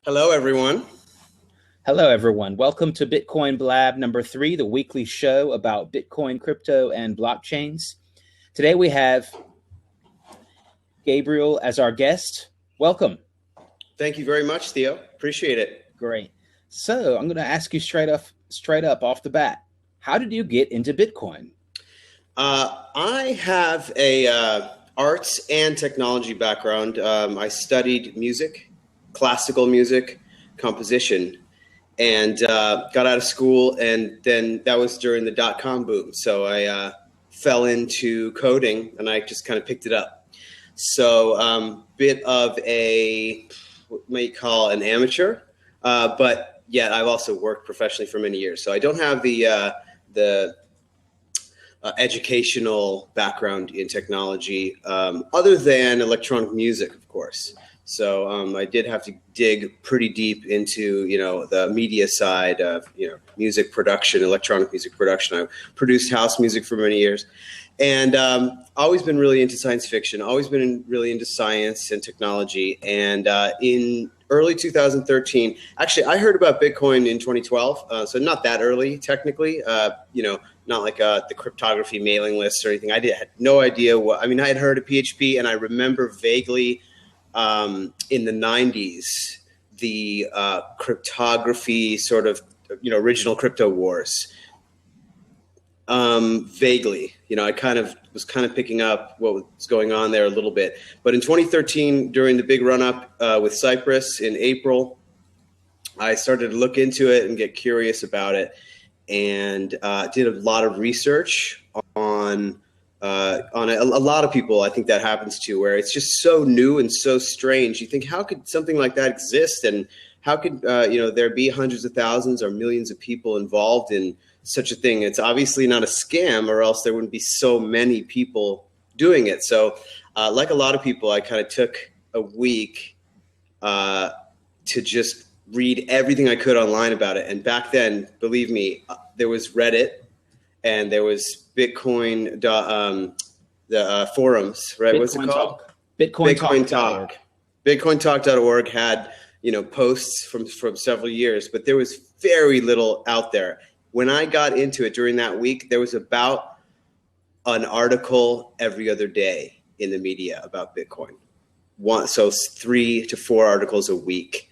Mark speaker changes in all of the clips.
Speaker 1: Hello, everyone.
Speaker 2: Hello, everyone. Welcome to Bitcoin Blab number 3, the weekly show about Bitcoin, crypto, and blockchains. Today we have Gabriel as our guest. Welcome.
Speaker 1: Thank you very much, Theo. Appreciate it.
Speaker 2: Great. So I'm going to ask you straight up off the bat. How did you get into Bitcoin?
Speaker 1: I have a arts and technology background. I studied music, classical music, composition, and got out of school, and then that was during the dot-com boom. So I fell into coding, and I just kind of picked it up. So bit of a, what you might call an amateur, but yeah, I've also worked professionally for many years. So I don't have the educational background in technology, other than electronic music, of course. So I did have to dig pretty deep into, the media side of, music production, electronic music production. I produced house music for many years, and always been really into science fiction, always been really into science and technology. And in early 2013, actually, I heard about Bitcoin in 2012, so not that early, technically, not like the cryptography mailing list or anything. I had no idea I had heard of PHP, and I remember vaguely in the 90s, the cryptography sort of, original crypto wars. Vaguely, I was picking up what was going on there a little bit. But in 2013, during the big run up with Cyprus in April, I started to look into it and get curious about it, and did a lot of research on a lot of people. I think that happens to, where it's just so new and so strange. You think, how could something like that exist? And how could, there be hundreds of thousands or millions of people involved in such a thing? It's obviously not a scam, or else there wouldn't be so many people doing it. So like a lot of people, I kind of took a week to just read everything I could online about it. And back then, believe me, there was Reddit, and there was Bitcoin, the forums, right?
Speaker 2: Bitcoin
Speaker 1: What's it called?
Speaker 2: Talk. Bitcoin
Speaker 1: Talk. BitcoinTalk.org had, posts from several years, but there was very little out there. When I got into it during that week, there was about an article every other day in the media about Bitcoin. So 3 to 4 articles a week.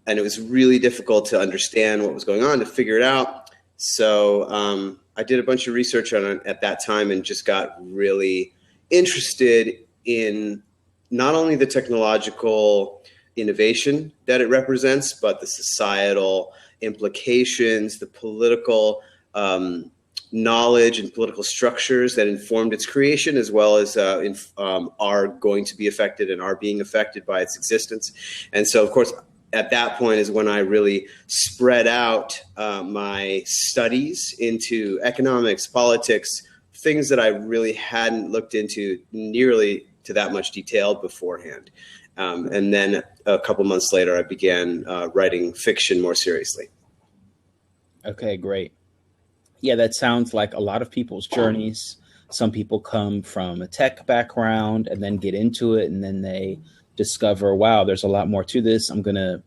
Speaker 1: And it was really difficult to understand what was going on, to figure it out. So I did a bunch of research on it at that time, and just got really interested in not only the technological innovation that it represents, but the societal implications, the political knowledge and political structures that informed its creation, as well as are going to be affected and are being affected by its existence. And so, of course, at that point is when I really spread out my studies into economics, politics, things that I really hadn't looked into nearly to that much detail beforehand. And then a couple months later, I began writing fiction more seriously.
Speaker 2: Okay, great. Yeah, that sounds like a lot of people's journeys. Some people come from a tech background and then get into it, and then they discover, wow, there's a lot more to this. I'm going to,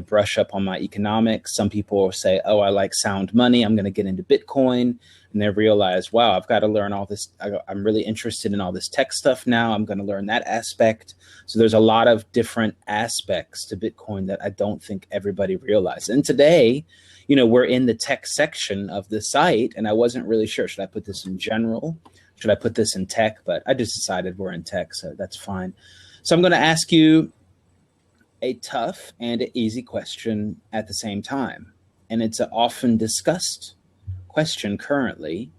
Speaker 2: brush up on my economics. Some people say, oh, I like sound money. I'm going to get into Bitcoin. And they realize, wow, I've got to learn all this. I'm really interested in all this tech stuff now. I'm going to learn that aspect. So there's a lot of different aspects to Bitcoin that I don't think everybody realizes. And today, we're in the tech section of the site, and I wasn't really sure. Should I put this in general? Should I put this in tech? But I just decided we're in tech, so that's fine. So I'm going to ask you a tough and an easy question at the same time. And it's an often discussed question currently.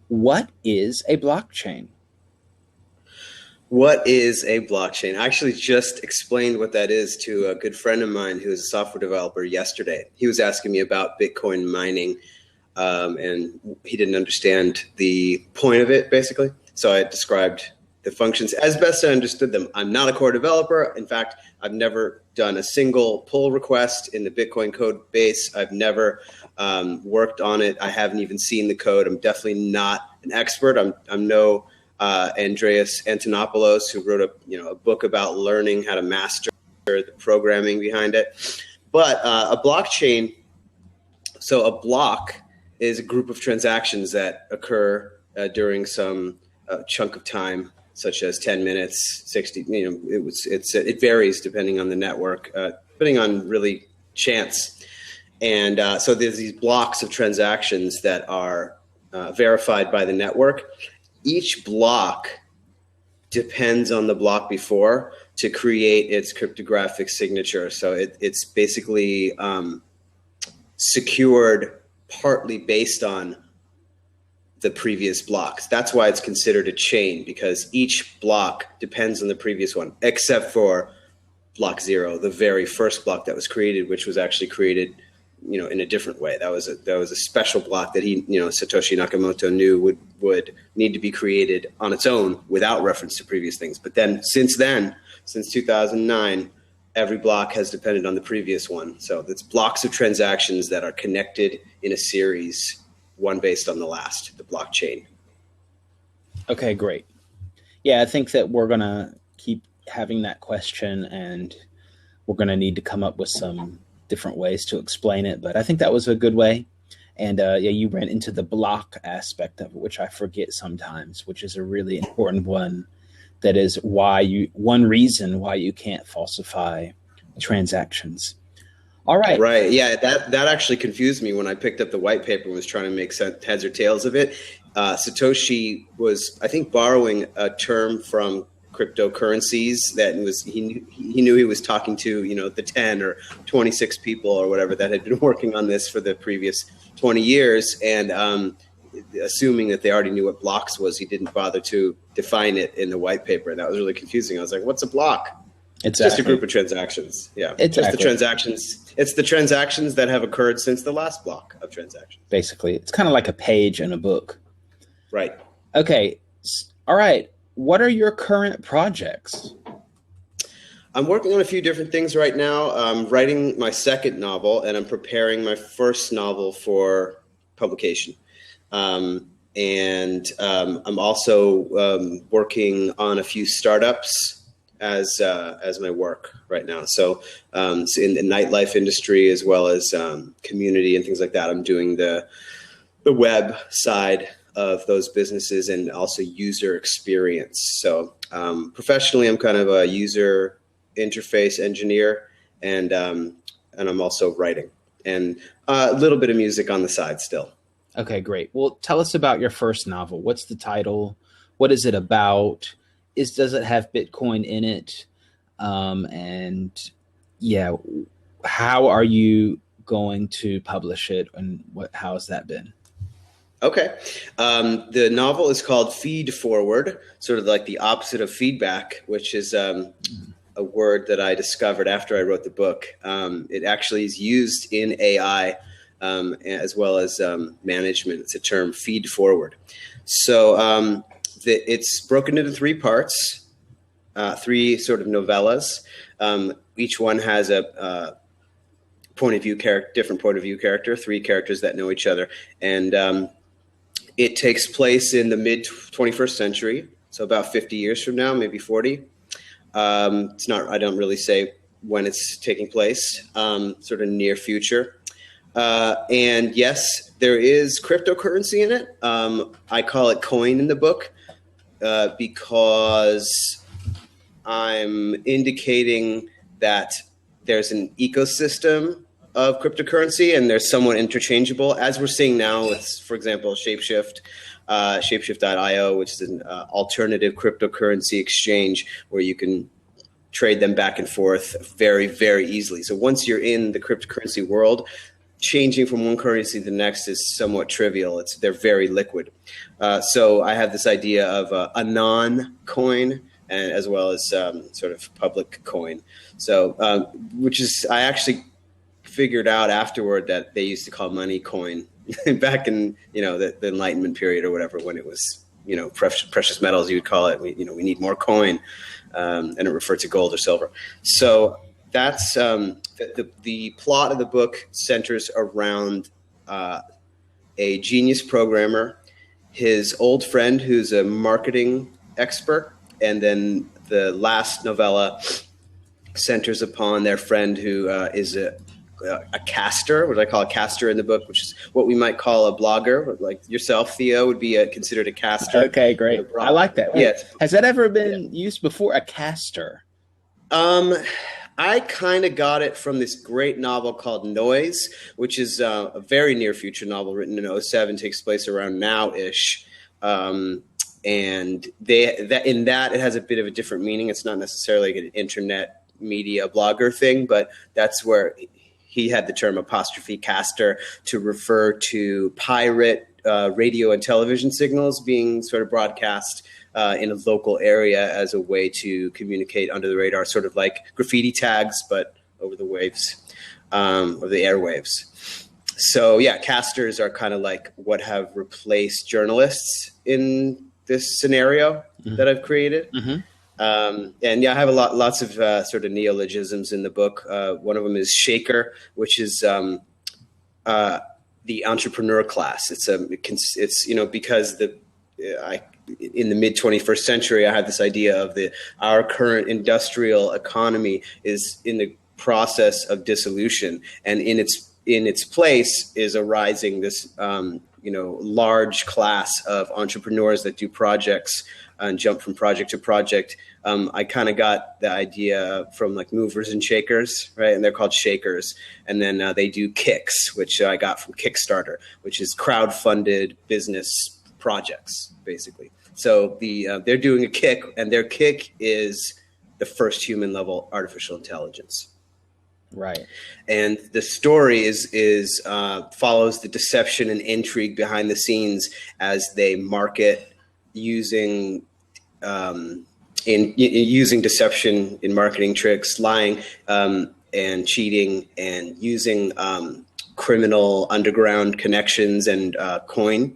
Speaker 2: What is a blockchain?
Speaker 1: What is a blockchain? I actually just explained what that is to a good friend of mine who is a software developer yesterday. He was asking me about Bitcoin mining, and he didn't understand the point of it, basically. So I described the functions as best I understood them. I'm not a core developer. In fact, I've never done a single pull request in the Bitcoin code base. I've never worked on it. I haven't even seen the code. I'm definitely not an expert. I'm no Andreas Antonopoulos, who wrote a book about learning how to master or the programming behind it. But a blockchain, so a block is a group of transactions that occur during some chunk of time, such as 10 minutes, 60. It varies depending on the network, depending on really chance. And so there's these blocks of transactions that are verified by the network. Each block depends on the block before to create its cryptographic signature. So it's basically secured partly based on the previous blocks. That's why it's considered a chain, because each block depends on the previous one, except for block 0, the very first block that was created, which was actually created, in a different way. That was a special block that Satoshi Nakamoto knew would need to be created on its own without reference to previous things. But then, since 2009, every block has depended on the previous one. So it's blocks of transactions that are connected in a series, one based on the last, the blockchain.
Speaker 2: Okay, great. Yeah, I think that we're going to keep having that question, and we're going to need to come up with some different ways to explain it. But I think that was a good way. And you ran into the block aspect of it, which I forget sometimes, which is a really important one. That is one reason why you can't falsify transactions. All right.
Speaker 1: Right. Yeah, that actually confused me when I picked up the white paper and was trying to make heads or tails of it. Satoshi was, I think, borrowing a term from cryptocurrencies that he knew he was talking to, the 10 or 26 people or whatever that had been working on this for the previous 20 years. And assuming that they already knew what blocks was, he didn't bother to define it in the white paper. And that was really confusing. I was like, what's a block? It's just a group of transactions. Yeah. It's just the transactions. It's the transactions that have occurred since the last block of transactions.
Speaker 2: Basically, it's kind of like a page in a book.
Speaker 1: Right.
Speaker 2: Okay. All right. What are your current projects?
Speaker 1: I'm working on a few different things right now. I'm writing my second novel, and I'm preparing my first novel for publication. I'm also working on a few startups as my work right now. So in the nightlife industry, as well as community and things like that, I'm doing the web side of those businesses and also user experience. So professionally, I'm kind of a user interface engineer, and I'm also writing and a little bit of music on the side still.
Speaker 2: Okay, great. Well, tell us about your first novel. What's the title? What is it about? Does it have Bitcoin in it? How are you going to publish it, and how has that been?
Speaker 1: Okay. The novel is called Feed Forward, sort of like the opposite of feedback, which is a word that I discovered after I wrote the book. It actually is used in AI as well as management. It's a term, feed forward. So it's broken into 3 parts, 3 sort of novellas. Each one has a different point of view character, 3 characters that know each other. And it takes place in the mid 21st century. So about 50 years from now, maybe 40. I don't really say when it's taking place, sort of near future. And yes, there is cryptocurrency in it. I call it coin in the book because I'm indicating that there's an ecosystem of cryptocurrency and they're somewhat interchangeable, as we're seeing now with, for example, Shapeshift.io, which is an alternative cryptocurrency exchange where you can trade them back and forth very, very easily. So once you're in the cryptocurrency world, changing from one currency to the next is somewhat trivial. They're very liquid. So I have this idea of a non-coin, and as well as sort of public coin. So I actually figured out afterward that they used to call money coin back in the Enlightenment period or whatever, when it was precious metals, you would call it. We need more coin, and it referred to gold or silver. So that's the plot of the book centers around a genius programmer, his old friend who's a marketing expert, and then the last novella centers upon their friend who is a caster, what I call a caster in the book, which is what we might call a blogger, like yourself, Theo, would be considered a caster.
Speaker 2: Okay, great. I like that.
Speaker 1: Yes.
Speaker 2: Has that ever been used before, a caster?
Speaker 1: I kind of got it from this great novel called Noise, which is a very near future novel written in '07, takes place around now-ish. And in that it has a bit of a different meaning. It's not necessarily like an internet media blogger thing, but that's where he had the term apostrophe caster to refer to pirate radio and television signals being sort of broadcast in a local area as a way to communicate under the radar, sort of like graffiti tags, but over the waves, or the airwaves. So yeah, casters are kind of like what have replaced journalists in this scenario that I've created. And yeah, I have lots of sort of neologisms in the book. One of them is shaker, which is the entrepreneur class. It's because in the mid 21st century, I had this idea of our current industrial economy is in the process of dissolution, and in its place is arising this large class of entrepreneurs that do projects and jump from project to project. I kind of got the idea from like movers and shakers, right? And they're called shakers. And then they do kicks, which I got from Kickstarter, which is crowd-funded business projects, basically. So they're doing a kick, and their kick is the first human-level artificial intelligence.
Speaker 2: Right. And
Speaker 1: the story follows the deception and intrigue behind the scenes as they market using deception in marketing tricks, lying and cheating, and using criminal underground connections and coin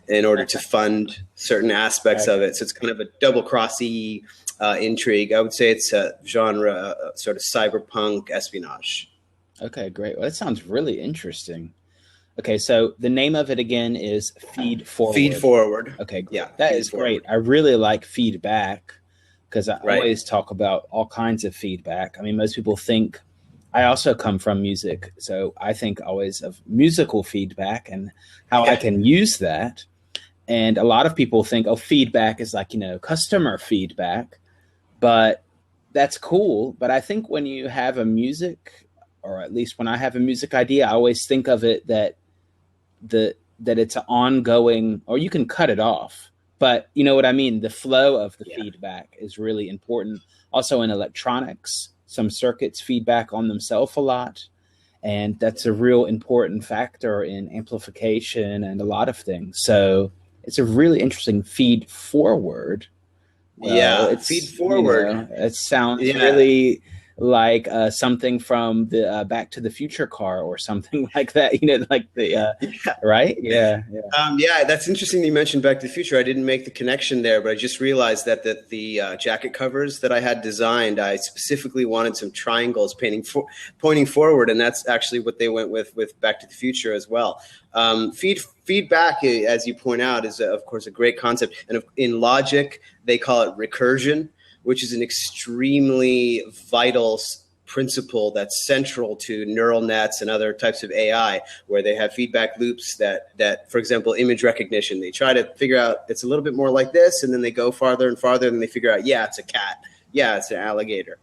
Speaker 1: in order to fund certain aspects of it. So it's kind of a double-crossy intrigue. I would say it's a genre, sort of cyberpunk espionage.
Speaker 2: Okay, great. Well, that sounds really interesting. Okay, so the name of it again is Feed Forward.
Speaker 1: Feed Forward.
Speaker 2: Okay, great.
Speaker 1: Yeah,
Speaker 2: that is great. I really like feedback because I always talk about all kinds of feedback. I mean, most people think, I also come from music, so I think always of musical feedback and how I can use that. And a lot of people think, feedback is like, customer feedback, but that's cool. But I think when you have a music, or at least when I have a music idea, I always think of it that it's an ongoing, or you can cut it off, but you know what I mean? The flow of the feedback is really important. Also in electronics, some circuits feedback on themselves a lot. And that's a real important factor in amplification and a lot of things. So it's a really interesting feed forward.
Speaker 1: Feed forward.
Speaker 2: It sounds really like something from the Back to the Future car or something like that. Like the right? Yeah.
Speaker 1: That's interesting that you mentioned Back to the Future. I didn't make the connection there, but I just realized that the jacket covers that I had designed, I specifically wanted some triangles pointing forward, and that's actually what they went with Back to the Future as well. Feedback, as you point out, is of course a great concept, and in logic they call it recursion, which is an extremely vital principle that's central to neural nets and other types of AI, where they have feedback loops that, for example, image recognition, they try to figure out it's a little bit more like this, and then they go farther and farther, and they figure out, it's a cat, it's an alligator.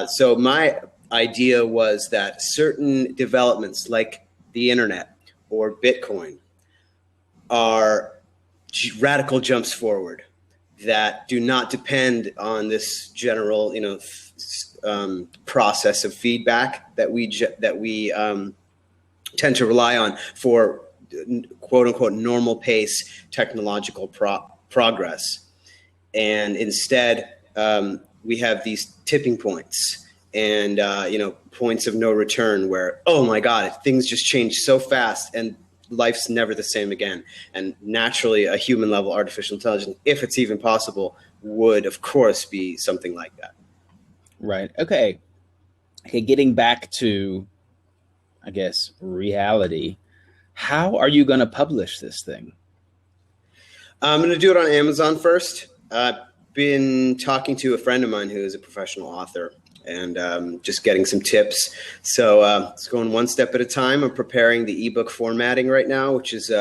Speaker 1: So my idea was that certain developments like the internet or Bitcoin are radical jumps forward that do not depend on this general, process of feedback that we tend to rely on for quote unquote normal pace technological progress. And instead, we have these tipping points and, points of no return where, oh my God, things just change so fast and life's never the same again. And naturally, a human level artificial intelligence, if it's even possible, would of course be something like that.
Speaker 2: Right. Okay. Getting back to, I guess, reality, how are you going to publish this thing?
Speaker 1: I'm going to do it on Amazon first. I've been talking to a friend of mine who is a professional author, and just getting some tips. So it's going one step at a time. I'm preparing the ebook formatting right now, which is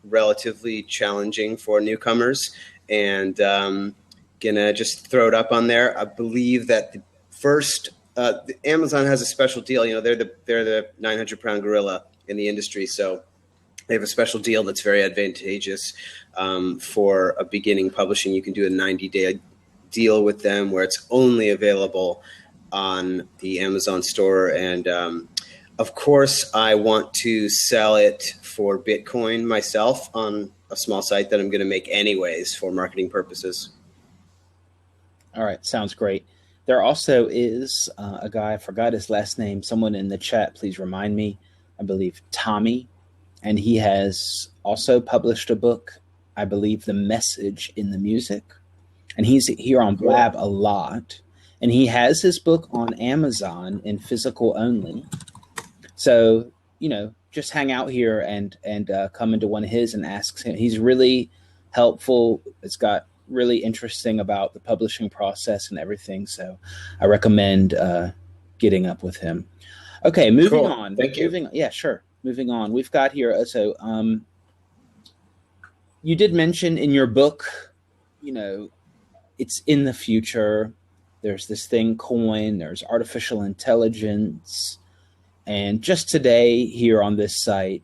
Speaker 1: relatively challenging for newcomers, and gonna just throw it up on there. I believe that the first Amazon has a special deal. You know, they're the 900-pound gorilla in the industry, so they have a special deal that's very advantageous for a beginning publishing. You can do a 90-day deal with them where it's only available on the Amazon store. And of course, I want to sell it for Bitcoin myself on a small site that I'm going to make anyways for marketing purposes.
Speaker 2: All right, sounds great. There also is a guy, I forgot his last name, someone in the chat, please remind me, I believe Tommy, and he has also published a book, I believe The Message in the Music, and he's here on Blab a lot, and he has his book on Amazon in physical only. So, you know, just hang out here and come into one of his and ask him. He's really helpful. It's got really interesting about the publishing process and everything. So I recommend getting up with him. Okay, moving on.
Speaker 1: Thank you.
Speaker 2: Yeah, sure. Moving on. We've got here. So you did mention in your book, you know, it's in the future. There's this thing, coin. There's artificial intelligence. And just today here on this site,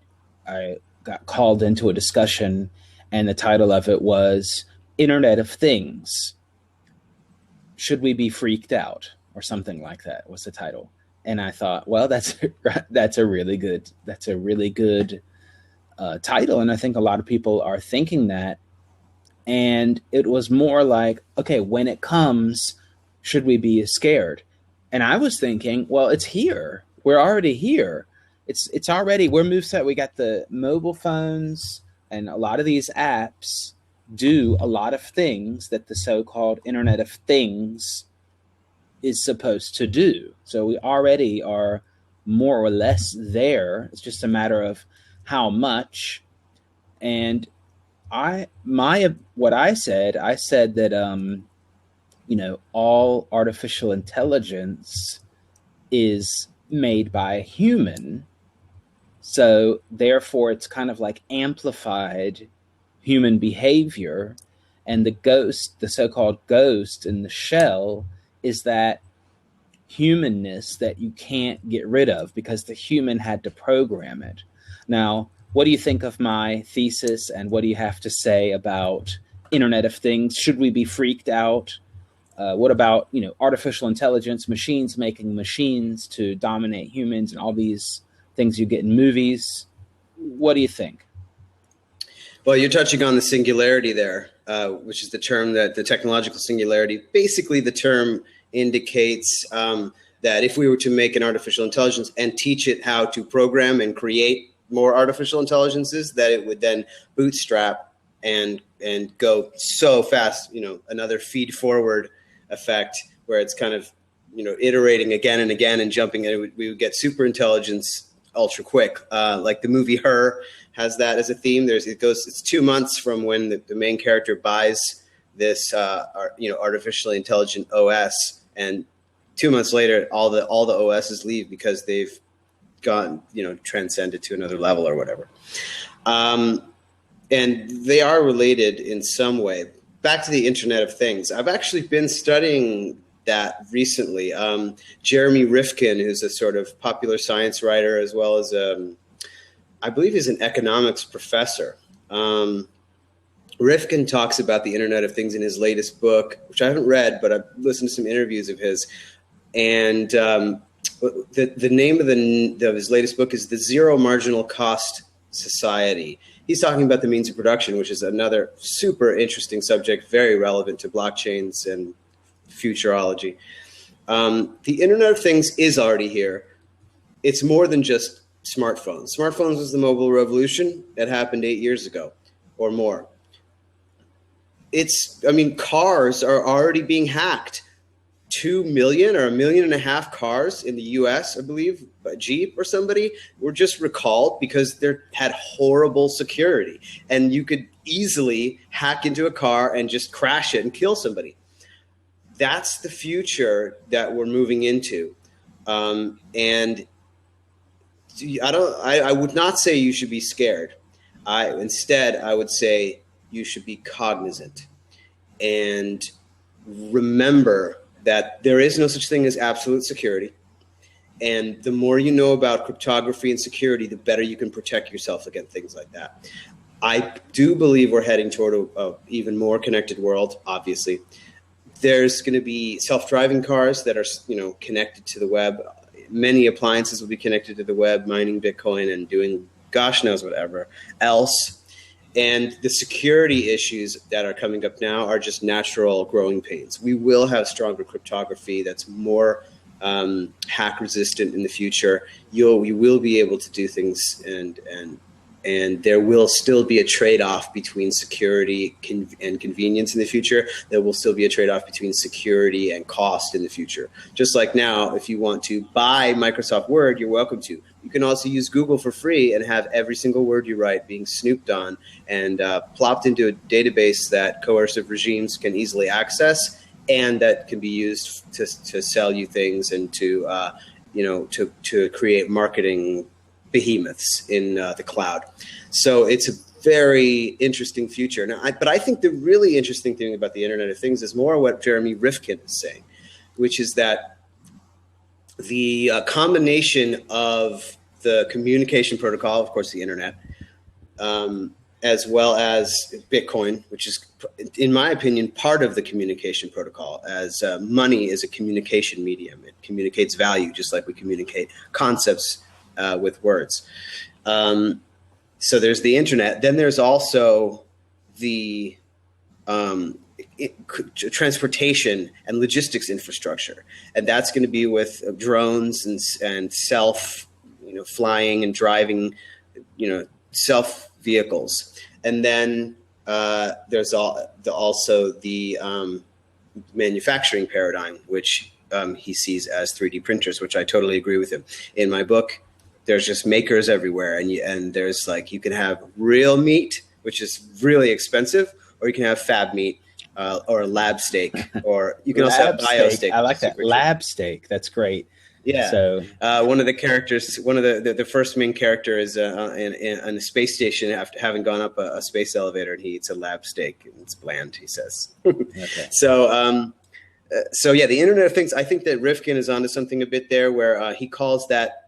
Speaker 2: I got called into a discussion, and the title of it was Internet of Things. Should we be freaked out? Or something like that was the title. And I thought, well, that's a really good title. And I think a lot of people are thinking that. And it was more like, okay, when it comes, should we be scared? And I was thinking, well, it's here. We're already here. It's already, we're moved set. We got the mobile phones, and a lot of these apps do a lot of things that the so-called Internet of Things is supposed to do. So we already are more or less there. It's just a matter of how much. And what I said that you know, all artificial intelligence is made by a human. So therefore it's kind of like amplified human behavior, and the so-called ghost in the shell is that humanness that you can't get rid of because the human had to program it. Now, what do you think of my thesis, and what do you have to say about Internet of Things? Should we be freaked out? What about, you know, artificial intelligence, machines making machines to dominate humans, and all these things you get in movies? What do you think?
Speaker 1: Well, you're touching on the singularity there, which is the term that the technological singularity. Basically, the term indicates that if we were to make an artificial intelligence and teach it how to program and create more artificial intelligences, that it would then bootstrap and go so fast, you know, another feed forward effect where it's kind of, you know, iterating again and again and jumping, and we would get super intelligence ultra quick. Like the movie Her has that as a theme. It's 2 months from when the main character buys this, artificially intelligent OS, and 2 months later, all the OSs leave because they've gone, you know, transcended to another level or whatever. And they are related in some way. Back to the Internet of Things. I've actually been studying that recently. Jeremy Rifkin, who's a sort of popular science writer, as well as I believe he's an economics professor. Rifkin talks about the Internet of Things in his latest book, which I haven't read, but I've listened to some interviews of his. And the name of his latest book is The Zero Marginal Cost Society. He's talking about the means of production, which is another super interesting subject, very relevant to blockchains and futurology. The Internet of Things is already here. It's more than just smartphones. Smartphones was the mobile revolution that happened 8 years ago or more. Cars are already being hacked. 2 million or 1.5 million cars in the US, I believe, a Jeep or somebody, were just recalled because they had horrible security. And you could easily hack into a car and just crash it and kill somebody. that's the future that we're moving into. And I would not say you should be scared. Instead, I would say you should be cognizant and remember that there is no such thing as absolute security. And the more you know about cryptography and security, the better you can protect yourself against things like that. I do believe we're heading toward a even more connected world, obviously. There's going to be self-driving cars that are, connected to the web. Many appliances will be connected to the web, mining Bitcoin and doing gosh knows whatever else. And the security issues that are coming up now are just natural growing pains. We will have stronger cryptography that's more hack resistant in the future. You will be able to do things, and there will still be a trade-off between security and convenience in the future. There will still be a trade-off between security and cost in the future. Just like now, if you want to buy Microsoft Word, you're welcome to. You can also use Google for free and have every single word you write being snooped on and plopped into a database that coercive regimes can easily access, and that can be used to sell you things and to create marketing behemoths in the cloud. So it's a very interesting future. Now, but I think the really interesting thing about the Internet of Things is more what Jeremy Rifkin is saying, which is that the combination of the communication protocol, of course, the Internet, as well as Bitcoin, which is, in my opinion, part of the communication protocol, as money is a communication medium. It communicates value just like we communicate concepts with words. So there's the internet. Then there's also the transportation and logistics infrastructure, and that's going to be with drones and self, flying and driving, self vehicles. And then there's also the manufacturing paradigm, which he sees as 3D printers, which I totally agree with him. In my book, there's just makers everywhere, and there's you can have real meat, which is really expensive, or you can have fab meat, or lab steak, or you can also have bio steak.
Speaker 2: I like that, lab steak. That's great.
Speaker 1: Yeah. So one of the characters, one of the first main character is in a space station after having gone up a space elevator, and he eats a lab steak, and it's bland, he says. Okay. So yeah, the Internet of Things. I think that Rifkin is onto something a bit there, where he calls that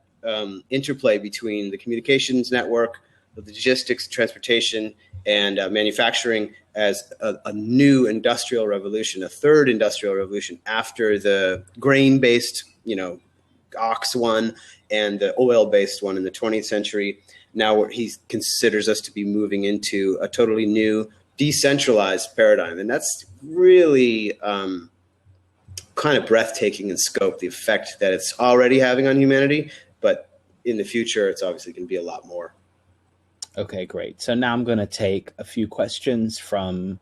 Speaker 1: interplay between the communications network, the logistics, transportation, and manufacturing as a new industrial revolution, a third industrial revolution after the grain-based, ox one and the oil-based one in the 20th century. Now he considers us to be moving into a totally new decentralized paradigm. And that's really kind of breathtaking in scope, the effect that it's already having on humanity. But in the future, it's obviously going to be a lot more.
Speaker 2: Okay, great. So now I'm going to take a few questions from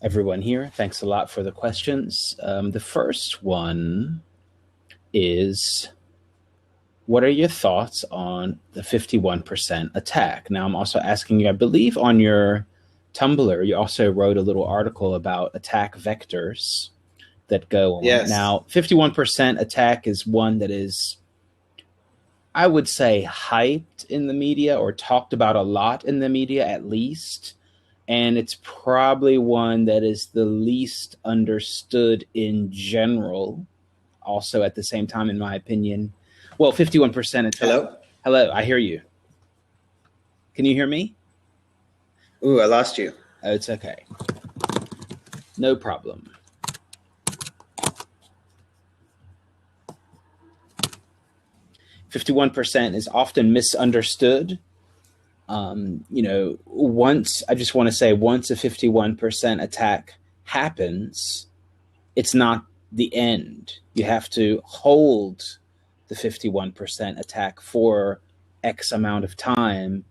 Speaker 2: everyone here. Thanks a lot for the questions. The first one is, what are your thoughts on the 51% attack? Now, I'm also asking you, I believe on your Tumblr, you also wrote a little article about attack vectors that go on.
Speaker 1: Yes.
Speaker 2: Now, 51% attack is one that is, I would say, hyped in the media or talked about a lot in the media, at least. And it's probably one that is the least understood in general. Also, at the same time, in my opinion, 51% attack. Hello, I hear you. Can you hear me?
Speaker 1: Ooh, I lost you.
Speaker 2: Oh, it's okay. No problem. %51% is often misunderstood. Once a 51% attack happens, it's not the end. You have to hold the 51% attack for X amount of time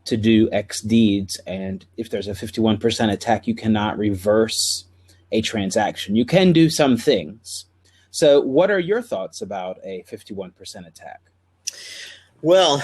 Speaker 2: to do X deeds. And if there's a 51% attack, you cannot reverse a transaction. You can do some things. So what are your thoughts about a 51% attack?
Speaker 1: Well,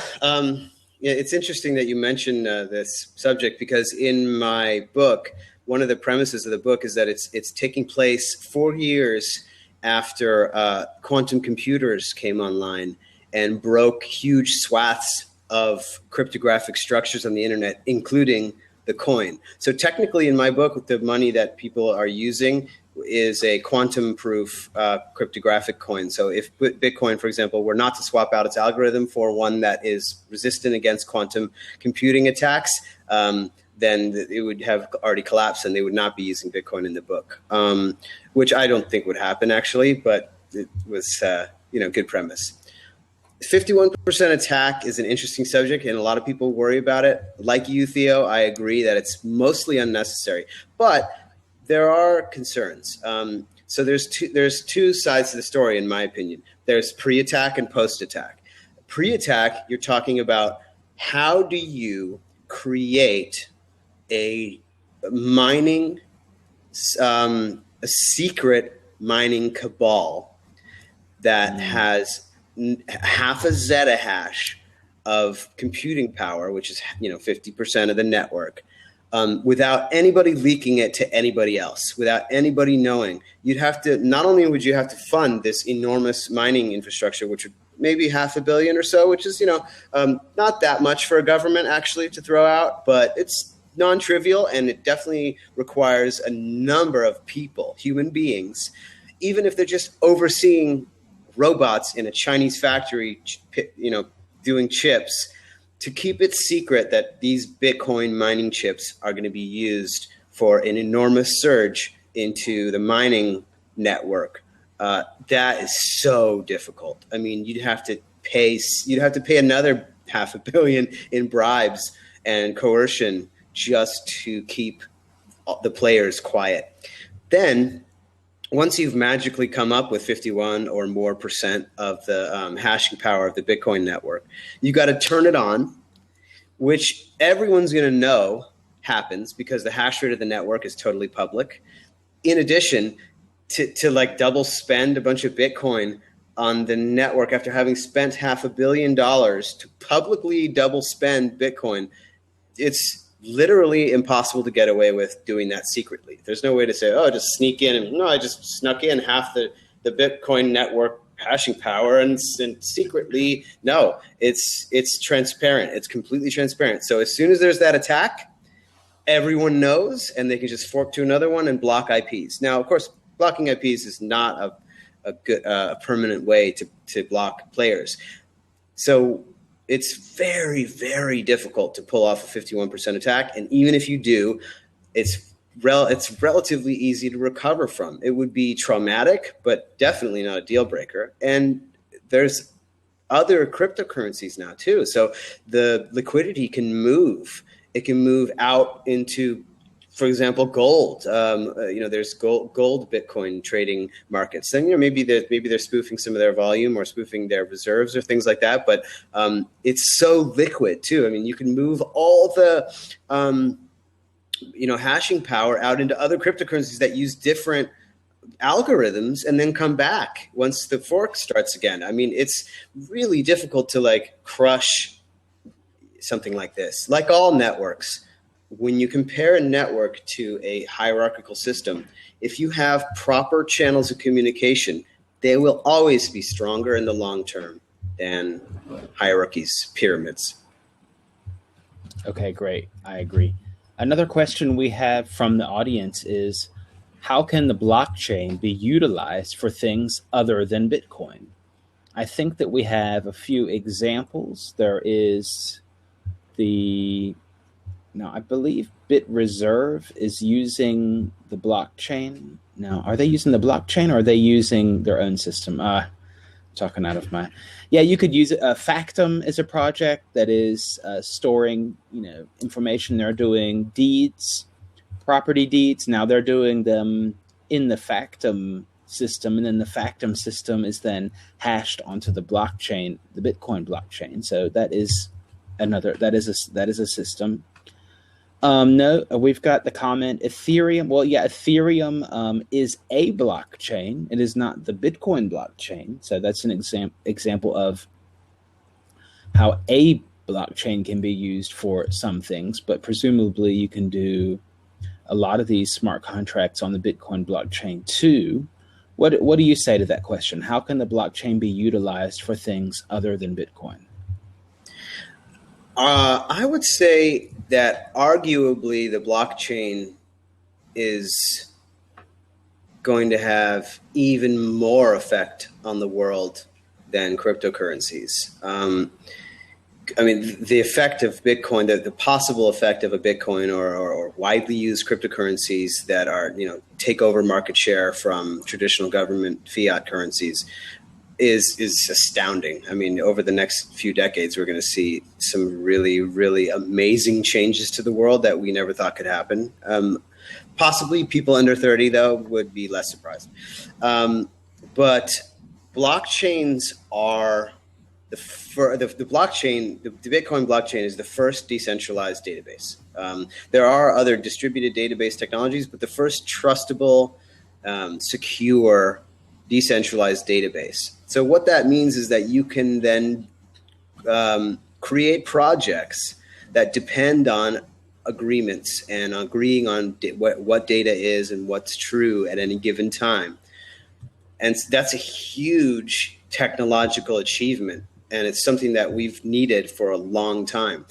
Speaker 1: it's interesting that you mentioned this subject, because in my book, one of the premises of the book is that it's taking place 4 years after quantum computers came online and broke huge swaths of cryptographic structures on the internet, including the coin. So technically, in my book, the money that people are using is a quantum-proof cryptographic coin. So if Bitcoin, for example, were not to swap out its algorithm for one that is resistant against quantum computing attacks, then it would have already collapsed and they would not be using Bitcoin in the book, which I don't think would happen, actually, but it was good premise. 51% attack is an interesting subject, and a lot of people worry about it. Like you, Theo, I agree that it's mostly unnecessary, but there are concerns. So there's two sides to the story, in my opinion. There's pre-attack and post-attack. Pre-attack, you're talking about how do you create a mining, a secret mining cabal that has half a zettahash of computing power, which is 50% of the network, without anybody leaking it to anybody else, without anybody knowing. You'd have to, not only would you have to fund this enormous mining infrastructure, which would maybe $500 million or so, which is not that much for a government actually to throw out, but it's non-trivial, and it definitely requires a number of people, human beings, even if they're just overseeing robots in a Chinese factory, doing chips, to keep it secret that these Bitcoin mining chips are going to be used for an enormous surge into the mining network. That is so difficult. I mean, you'd have to pay another $500 million in bribes and coercion just to keep the players quiet. Then, once you've magically come up with 51 or more % of the hashing power of the Bitcoin network, you got to turn it on, which everyone's going to know happens because the hash rate of the network is totally public. In addition, to like double spend a bunch of Bitcoin on the network after having spent $500 million to publicly double spend Bitcoin, it's literally impossible to get away with doing that secretly. There's no way to say, just sneak in. And no, I just snuck in half the Bitcoin network hashing power and secretly. No, it's transparent. It's completely transparent. So as soon as there's that attack, everyone knows, and they can just fork to another one and block IPs. Now, of course, blocking IPs is not a good permanent way to block players. So it's very, very difficult to pull off a 51% attack. And even if you do, it's relatively easy to recover from. It would be traumatic, but definitely not a deal breaker. And there's other cryptocurrencies now too. So the liquidity can move. It can move out into, for example, gold. There's gold Bitcoin trading markets. Then maybe they're spoofing some of their volume or spoofing their reserves or things like that. But it's so liquid too. I mean, you can move all the hashing power out into other cryptocurrencies that use different algorithms and then come back once the fork starts again. I mean, it's really difficult to crush something like this. Like all networks, when you compare a network to a hierarchical system, if you have proper channels of communication, they will always be stronger in the long term than hierarchies, pyramids.
Speaker 2: Okay, great. I agree. Another question we have from the audience is, how can the blockchain be utilized for things other than Bitcoin? I think that we have a few examples. There is I believe BitReserve is using the blockchain. Now, are they using the blockchain or are they using their own system? Talking out of my... Yeah, you could use it. Factum is a project that is storing, information. They're doing deeds, property deeds. Now they're doing them in the Factum system, and then the Factum system is then hashed onto the blockchain, the Bitcoin blockchain. So that is a system. No, we've got the comment Ethereum. Well, yeah, Ethereum is a blockchain. It is not the Bitcoin blockchain. So that's an example of how a blockchain can be used for some things, but presumably you can do a lot of these smart contracts on the Bitcoin blockchain too. What do you say to that question? How can the blockchain be utilized for things other than Bitcoin?
Speaker 1: I would say that arguably the blockchain is going to have even more effect on the world than cryptocurrencies. I mean, the effect of Bitcoin, the possible effect of a Bitcoin or widely used cryptocurrencies that are, take over market share from traditional government fiat currencies is astounding. I mean, over the next few decades, we're going to see some really, really amazing changes to the world that we never thought could happen. Possibly people under 30, though, would be less surprised. But blockchains are the blockchain. The Bitcoin blockchain is the first decentralized database. There are other distributed database technologies, but the first trustable, secure, decentralized database. So what that means is that you can then create projects that depend on agreements and agreeing on what data is and what's true at any given time. And that's a huge technological achievement. And it's something that we've needed for a long time.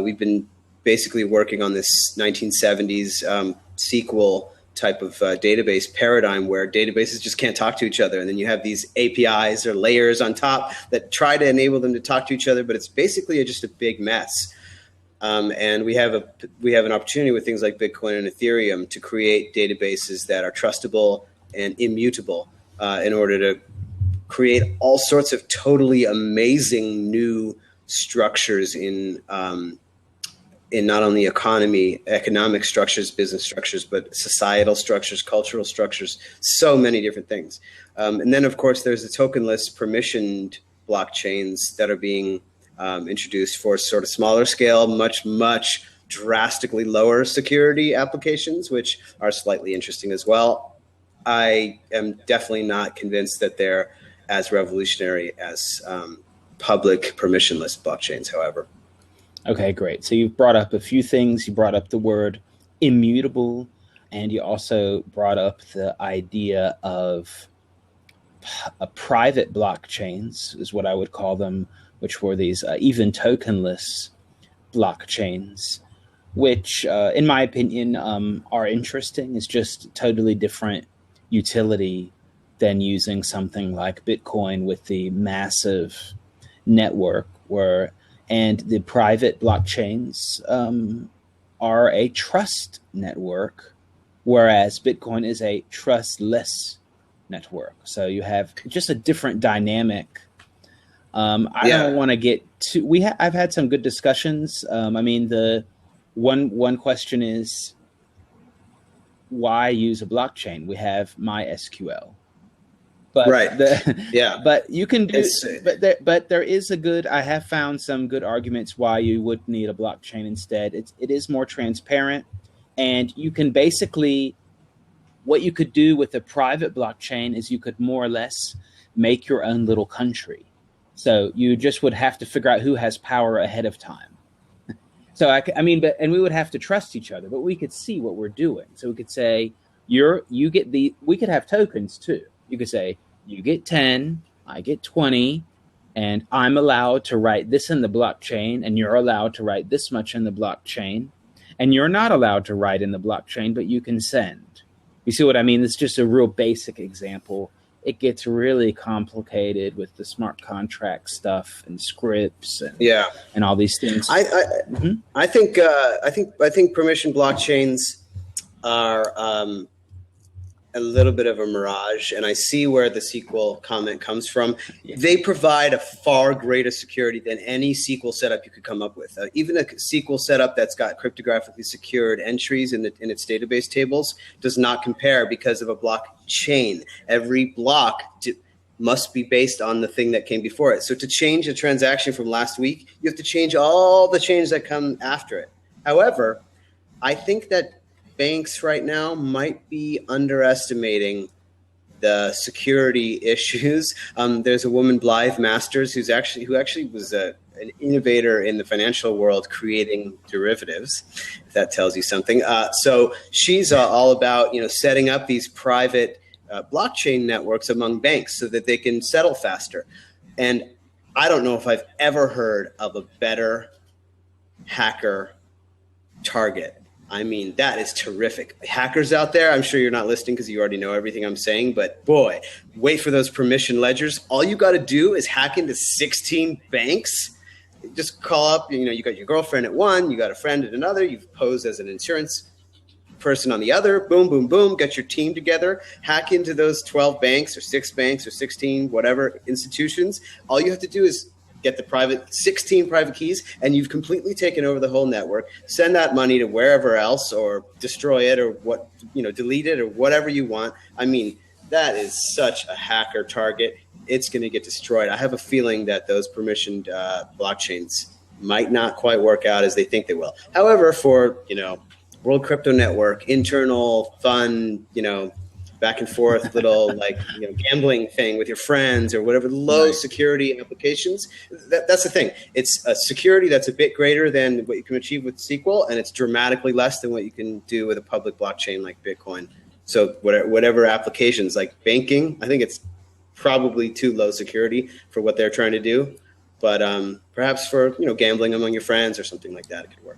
Speaker 1: We've been basically working on this 1970s SQL type of database paradigm where databases just can't talk to each other. And then you have these APIs or layers on top that try to enable them to talk to each other, but it's basically just a big mess. And we have an opportunity with things like Bitcoin and Ethereum to create databases that are trustable and immutable in order to create all sorts of totally amazing new structures in not only economic structures, business structures, but societal structures, cultural structures, so many different things. And then, of course, there's the tokenless permissioned blockchains that are being introduced for sort of smaller scale, much drastically lower security applications, which are slightly interesting as well. I am definitely not convinced that they're as revolutionary as public permissionless blockchains, however.
Speaker 2: Okay, great. So you've brought up a few things. You brought up the word immutable, and you also brought up the idea of a private blockchains, is what I would call them, which were these even tokenless blockchains, which, in my opinion, are interesting. It's just totally different utility than using something like Bitcoin with the massive network and the private blockchains are a trust network, whereas Bitcoin is a trustless network. So you have just a different dynamic. I don't want to get too. I've had some good discussions. I mean, the one question is, why use a blockchain? We have MySQL. But
Speaker 1: right.
Speaker 2: But you can do. But there is a good. I have found some good arguments why you would need a blockchain instead. It is more transparent, and you can basically. What you could do with a private blockchain is you could more or less make your own little country. So you just would have to figure out who has power ahead of time. So and we would have to trust each other, but we could see what we're doing. So we could say we could have tokens too. You could say you get 10, I get 20, and I'm allowed to write this in the blockchain, and you're allowed to write this much in the blockchain, and you're not allowed to write in the blockchain, but you can send. You see what I mean? It's just a real basic example. It gets really complicated with the smart contract stuff and scripts and all these things.
Speaker 1: I think permission blockchains are a little bit of a mirage, and I see where the SQL comment comes from. Yeah. They provide a far greater security than any SQL setup you could come up with. Even a SQL setup that's got cryptographically secured entries in its database tables does not compare because of a blockchain. Every block must be based on the thing that came before it. So to change a transaction from last week, you have to change all the changes that come after it. However, I think that banks right now might be underestimating the security issues. There's a woman, Blythe Masters, who actually was an innovator in the financial world creating derivatives, if that tells you something. So she's all about, setting up these private blockchain networks among banks so that they can settle faster. And I don't know if I've ever heard of a better hacker target. I mean, that is terrific. Hackers out there, I'm sure you're not listening because you already know everything I'm saying, but boy, wait for those permission ledgers. All you got to do is hack into 16 banks. Just call up, you got your girlfriend at one, you got a friend at another, you've posed as an insurance person on the other, boom, boom, boom, get your team together, hack into those 12 banks or 6 banks or 16, whatever institutions. All you have to do is get the 16 private keys, and you've completely taken over the whole network. Send that money to wherever else, or destroy it, or delete it, or whatever you want. I mean, that is such a hacker target. It's going to get destroyed. I have a feeling that those permissioned blockchains might not quite work out as they think they will. However, for World Crypto Network, internal, fun, back and forth little gambling thing with your friends or whatever, low security applications. That's the thing. It's a security that's a bit greater than what you can achieve with SQL, and it's dramatically less than what you can do with a public blockchain like Bitcoin. So whatever applications like banking, I think it's probably too low security for what they're trying to do. But perhaps for gambling among your friends or something like that, it could work.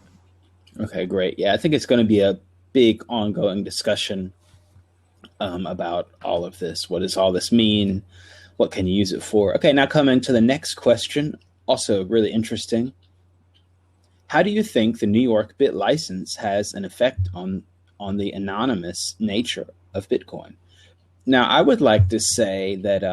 Speaker 2: Okay, great. Yeah, I think it's going to be a big ongoing discussion about all of this. What does all this mean? What can you use it for? Okay, now coming to the next question, also really interesting. How do you think the New York Bit license has an effect on the anonymous nature of Bitcoin? Now, I would like to say that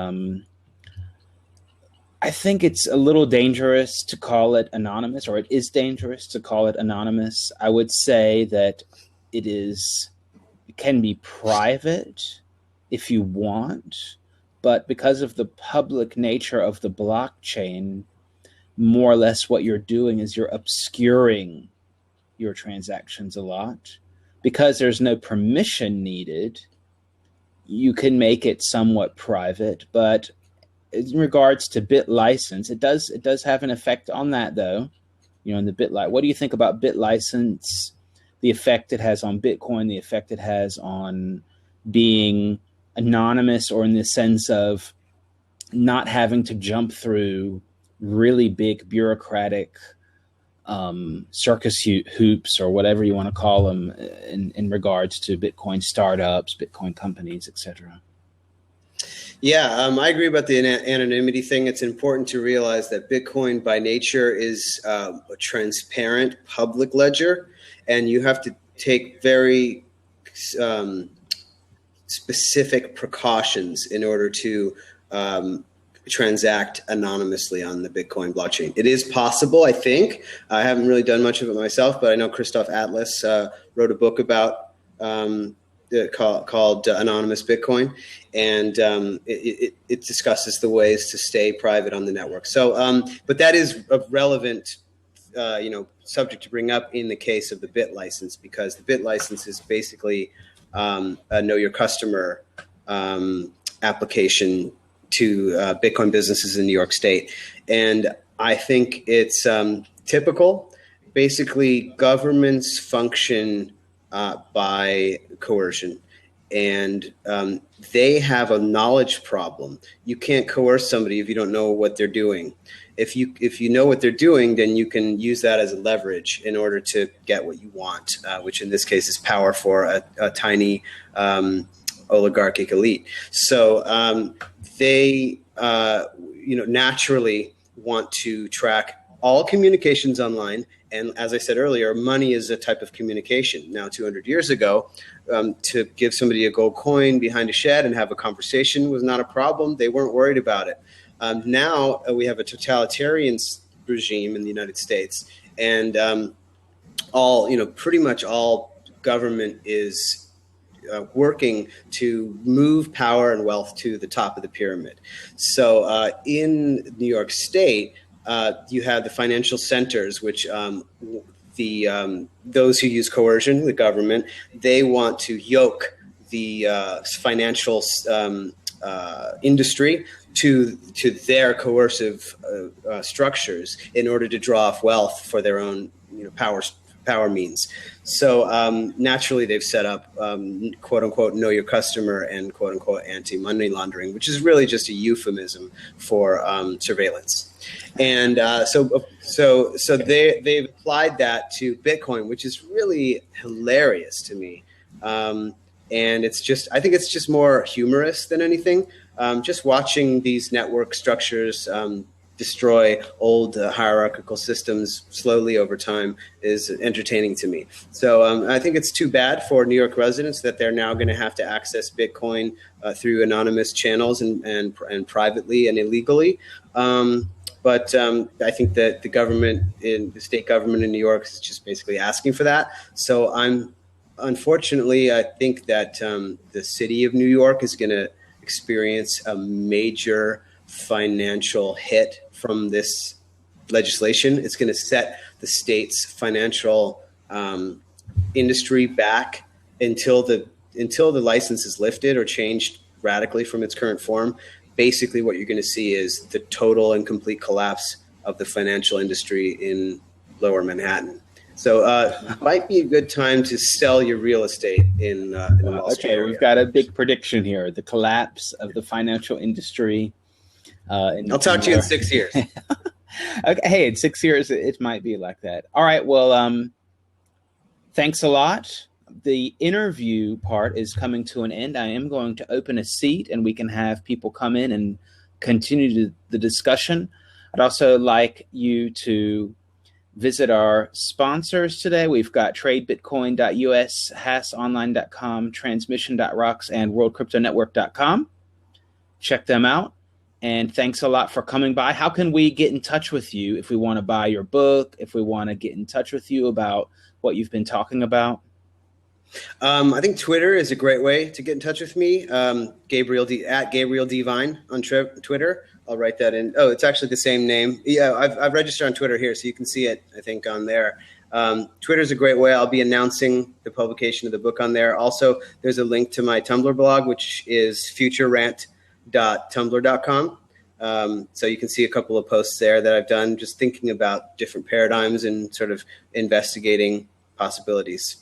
Speaker 2: I think it's a little dangerous to call it anonymous, or it is dangerous to call it anonymous. I would say that it can be private if you want, but because of the public nature of the blockchain, more or less what you're doing is you're obscuring your transactions a lot. Because there's no permission needed, you can make it somewhat private, but in regards to Bit license, it does have an effect on that, though. In the Bit what do you think about Bit license? The effect it has on Bitcoin, the effect it has on being anonymous, or in the sense of not having to jump through really big bureaucratic circus hoops, or whatever you want to call them, in regards to Bitcoin startups, Bitcoin companies, etc.
Speaker 1: Yeah, I agree about the anonymity thing. It's important to realize that Bitcoin by nature is a transparent public ledger, and you have to take very specific precautions in order to transact anonymously on the Bitcoin blockchain. It is possible, I think. I haven't really done much of it myself, but I know Christoph Atlas wrote a book about called Anonymous Bitcoin, and it discusses the ways to stay private on the network. So, but that is a relevant subject to bring up in the case of the Bit license, because the Bit license is basically a know your customer application to Bitcoin businesses in New York State. And I think it's typical. Basically, governments function by coercion, and they have a knowledge problem. You can't coerce somebody if you don't know what they're doing. If you know what they're doing, then you can use that as a leverage in order to get what you want, which in this case is power for a tiny oligarchic elite. So they naturally want to track all communications online. And as I said earlier, money is a type of communication. Now, 200 years ago, to give somebody a gold coin behind a shed and have a conversation was not a problem. They weren't worried about it. Now we have a totalitarian regime in the United States, and pretty much all government is working to move power and wealth to the top of the pyramid. So in New York State, you have the financial centers, which those who use coercion, the government, they want to yoke the financial industry to their coercive structures in order to draw off wealth for their own power means. So naturally, they've set up quote unquote know your customer and quote unquote anti-money laundering, which is really just a euphemism for surveillance. And so they've applied that to Bitcoin, which is really hilarious to me. And I think it's just more humorous than anything. Just watching these network structures destroy old hierarchical systems slowly over time is entertaining to me. So I think it's too bad for New York residents that they're now going to have to access Bitcoin through anonymous channels and privately and illegally. But I think that the state government in New York is just basically asking for that. So unfortunately, I think that the city of New York is going to experience a major financial hit from this legislation. It's going to set the state's financial industry back until the license is lifted or changed radically from its current form. Basically, what you're going to see is the total and complete collapse of the financial industry in Lower Manhattan. So might be a good time to sell your real estate in the Wall Street area.
Speaker 2: We've got a big prediction here: the collapse of the financial industry.
Speaker 1: I'll talk to you in 6 years.
Speaker 2: Okay, hey, in 6 years, it might be like that. All right, well, thanks a lot. The interview part is coming to an end. I am going to open a seat, and we can have people come in and continue the discussion. I'd also like you to visit our sponsors today. We've got tradebitcoin.us, hasonline.com, transmission.rocks, and worldcryptonetwork.com. Check them out. And thanks a lot for coming by. How can we get in touch with you if we want to buy your book, if we want to get in touch with you about what you've been talking about?
Speaker 1: I think Twitter is a great way to get in touch with me. Gabriel Dvine on Twitter. I'll write that in. Oh, it's actually the same name. Yeah, I've registered on Twitter here, so you can see it, I think, on there. Twitter is a great way. I'll be announcing the publication of the book on there. Also, there's a link to my Tumblr blog, which is futurerant.tumblr.com. So you can see a couple of posts there that I've done, just thinking about different paradigms and sort of investigating possibilities.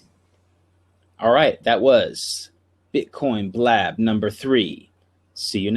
Speaker 2: All right, that was Bitcoin Blab number 3. See you next.